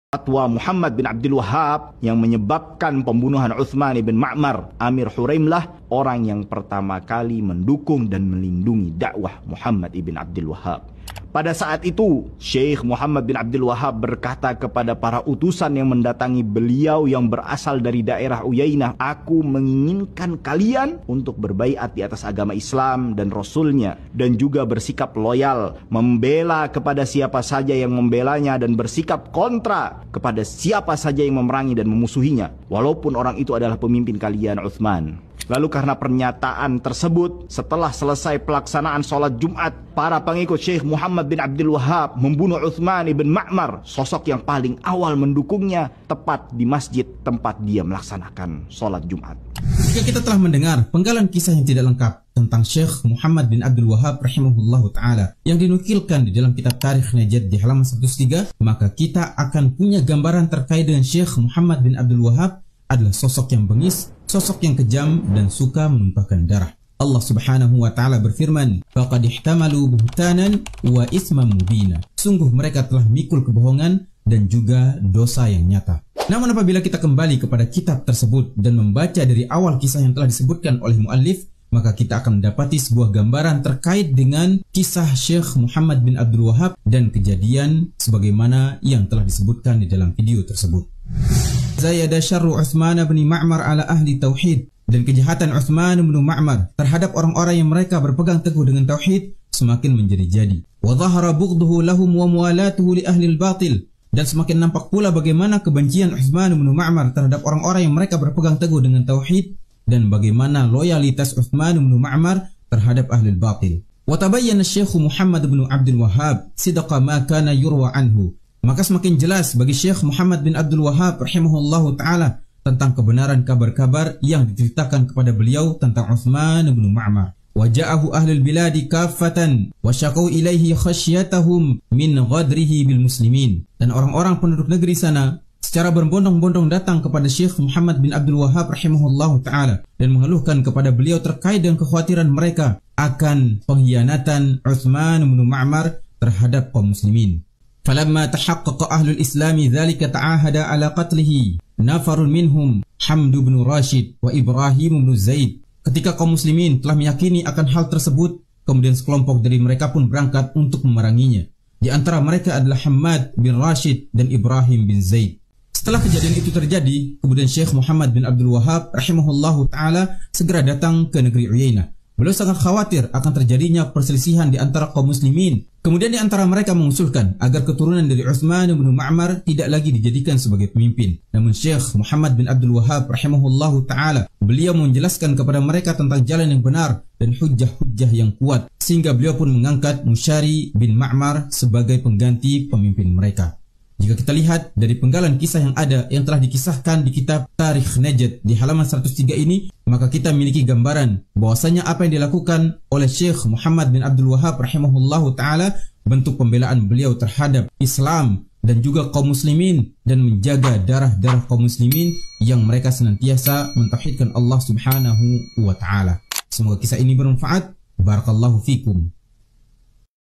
fatwa Muhammad bin Abdul Wahhab yang menyebabkan pembunuhan Uthman ibn Ma'mar, Amir Huraimlah orang yang pertama kali mendukung dan melindungi dakwah Muhammad ibn Abdul Wahhab. Pada saat itu, Syekh Muhammad bin Abdul Wahhab berkata kepada para utusan yang mendatangi beliau yang berasal dari daerah Uyainah, "Aku menginginkan kalian untuk berbaiat di atas agama Islam dan Rasulnya, dan juga bersikap loyal, membela kepada siapa saja yang membelanya, dan bersikap kontra kepada siapa saja yang memerangi dan memusuhinya, walaupun orang itu adalah pemimpin kalian, Uthman." Lalu karena pernyataan tersebut, setelah selesai pelaksanaan sholat Jumat, para pengikut Syekh Muhammad bin Abdul Wahhab membunuh Uthman ibn Ma'mar, sosok yang paling awal mendukungnya, tepat di masjid tempat dia melaksanakan sholat Jumat. Jika kita telah mendengar penggalan kisah yang tidak lengkap tentang Syekh Muhammad bin Abdul Wahhab rahimahullahu ta'ala yang dinukilkan di dalam kitab Tarikh Najd di halaman 103, maka kita akan punya gambaran terkait dengan Syekh Muhammad bin Abdul Wahhab adalah sosok yang bengis, sosok yang kejam dan suka menumpahkan darah. Allah Subhanahu wa taala berfirman, "Faqad ihtamalu buhtanan wa isman mubina." Sungguh mereka telah mikul kebohongan dan juga dosa yang nyata. Namun apabila kita kembali kepada kitab tersebut dan membaca dari awal kisah yang telah disebutkan oleh muallif, maka kita akan mendapati sebuah gambaran terkait dengan kisah Syekh Muhammad bin Abdul Wahhab dan kejadian sebagaimana yang telah disebutkan di dalam video tersebut. Zayada syarru Uthman bin Ma'mar ala ahli tauhid, dan kejahatan Uthman bin Ma'mar terhadap orang-orang yang mereka berpegang teguh dengan tauhid semakin menjadi-jadi. Wa dhahara bughdhuhu lahum wa muwalatuhu li ahli al-batil, dan semakin nampak pula bagaimana kebencian Uthman bin Ma'mar terhadap orang-orang yang mereka berpegang teguh dengan tauhid, dan bagaimana loyalitas Uthman bin Ma'mar terhadap ahli al-batil. Wa tabayyana Syekh Muhammad bin Abdul Wahhab sidqa ma kana yurwa anhu, maka semakin jelas bagi Syekh Muhammad bin Abdul Wahhab rahimahullahu ta'ala tentang kebenaran kabar-kabar yang diceritakan kepada beliau tentang Uthman bin Ma'mar. Waja'ahu ahlul biladi kaffatan wa syaqau ilaihi khasyatahum min ghadrihi bil muslimin. Dan orang-orang penduduk negeri sana secara berbondong-bondong datang kepada Syekh Muhammad bin Abdul Wahhab rahimahullahu ta'ala dan mengeluhkan kepada beliau terkait dengan kekhawatiran mereka akan pengkhianatan Uthman bin Ma'mar terhadap kaum muslimin. فلما تحقق أهل الإسلام ذلك تعاهد على قتله نفر منهم حمد بن راشد وإبراهيم بن زيد. Ketika kaum muslimin telah meyakini akan hal tersebut, kemudian sekelompok dari mereka pun berangkat untuk memeranginya. Di antara mereka adalah Hamad bin Rashid dan Ibrahim bin Zaid. Setelah kejadian itu terjadi, kemudian Syekh Muhammad bin Abdul Wahhab rahimahullahu ta'ala segera datang ke negeri Uyainah. Beliau sangat khawatir akan terjadinya perselisihan di antara kaum muslimin. Kemudian di antara mereka mengusulkan agar keturunan dari Uthman bin Ma'mar tidak lagi dijadikan sebagai pemimpin. Namun Syekh Muhammad bin Abdul Wahhab rahimahullahu ta'ala, beliau menjelaskan kepada mereka tentang jalan yang benar dan hujjah-hujjah yang kuat, sehingga beliau pun mengangkat Musyari bin Ma'mar sebagai pengganti pemimpin mereka. Jika kita lihat dari penggalan kisah yang ada yang telah dikisahkan di kitab Tarikh Najd di halaman 103 ini, maka kita memiliki gambaran bahwasanya apa yang dilakukan oleh Syekh Muhammad bin Abdul Wahhab rahimahullahu ta'ala bentuk pembelaan beliau terhadap Islam dan juga kaum muslimin, dan menjaga darah-darah kaum muslimin yang mereka senantiasa mentauhidkan Allah Subhanahu wa ta'ala. Semoga kisah ini bermanfaat. Barakallahu fikum.